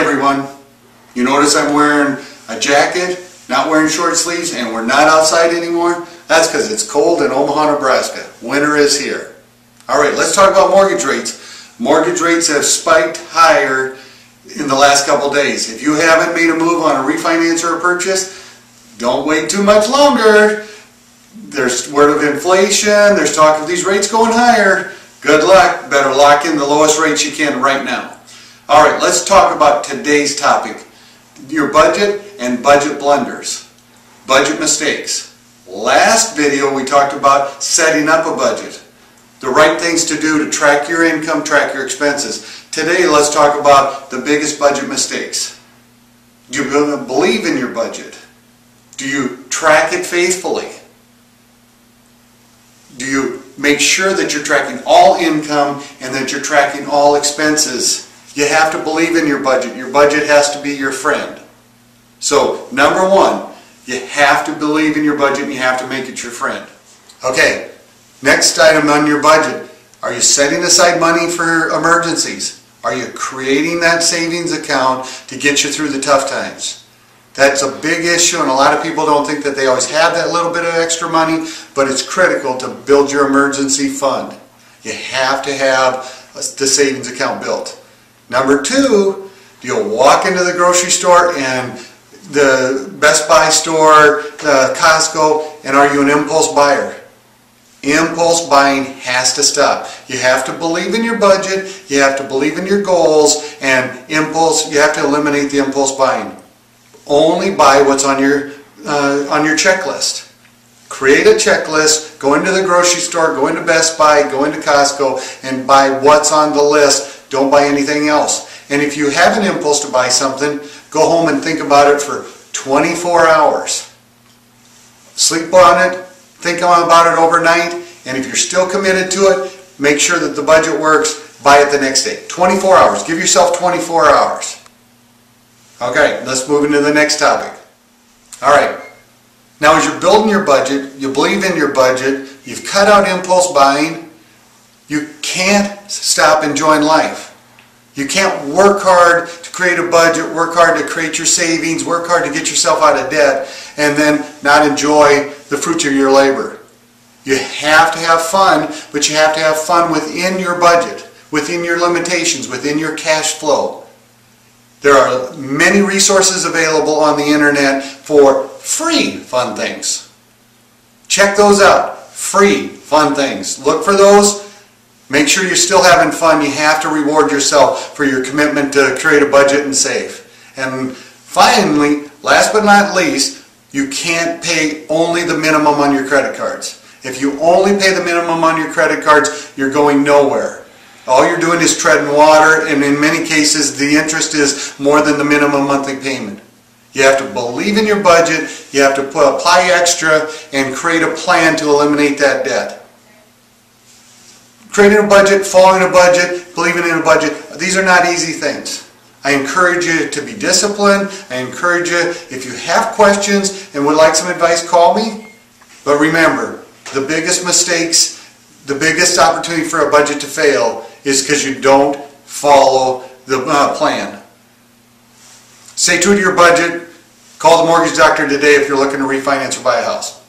everyone. You notice I'm wearing a jacket, not wearing short sleeves, and we're not outside anymore? That's because it's cold in Omaha, Nebraska. Winter is here. Alright, let's talk about mortgage rates. Mortgage rates have spiked higher in the last couple days. If you haven't made a move on a refinance or a purchase, don't wait too much longer. There's word of inflation, there's talk of these rates going higher. Good luck. Better lock in the lowest rates you can right now. Alright, let's talk about today's topic. Your budget and budget blunders. Budget mistakes. Last video we talked about setting up a budget. The right things to do to track your income, track your expenses. Today let's talk about the biggest budget mistakes. Do you believe in your budget? Do you track it faithfully? Do you make sure that you're tracking all income and that you're tracking all expenses? You have to believe in your budget. Your budget has to be your friend. So, number one, you have to believe in your budget and you have to make it your friend. Okay, next item on your budget. Are you setting aside money for emergencies? Are you creating that savings account to get you through the tough times? That's a big issue, and a lot of people don't think that they always have that little bit of extra money, but it's critical to build your emergency fund. You have to have the savings account built. Number two, do you walk into the grocery store and the Best Buy store, Costco, and are you an impulse buyer? Impulse buying has to stop. You have to believe in your budget, you have to believe in your goals, and you have to eliminate the impulse buying. Only buy what's on your checklist. Create a checklist, go into the grocery store, go into Best Buy, go into Costco, and buy what's on the list. Don't buy anything else. And if you have an impulse to buy something, go home and think about it for 24 hours. Sleep on it, think about it overnight, and if you're still committed to it, make sure that the budget works, buy it the next day. 24 hours. Give yourself 24 hours. Okay, let's move into the next topic. Alright, now as you're building your budget, you believe in your budget, you've cut out impulse buying, you can't stop enjoying life. You can't work hard to create a budget, work hard to create your savings, work hard to get yourself out of debt, and then not enjoy the fruits of your labor. You have to have fun, but you have to have fun within your budget, within your limitations, within your cash flow. There are many resources available on the internet for free fun things. Check those out. Free fun things. Look for those. Make sure you're still having fun. You have to reward yourself for your commitment to create a budget and save. And finally, last but not least, you can't pay only the minimum on your credit cards. If you only pay the minimum on your credit cards, you're going nowhere. All you're doing is treading water, and in many cases the interest is more than the minimum monthly payment. You have to believe in your budget, you have to apply extra, and create a plan to eliminate that debt. Creating a budget, following a budget, believing in a budget, these are not easy things. I encourage you to be disciplined. I encourage you, if you have questions and would like some advice, call me. But remember, the biggest mistakes, the biggest opportunity for a budget to fail is because you don't follow the plan. Stay true to your budget. Call the mortgage doctor today if you're looking to refinance or buy a house.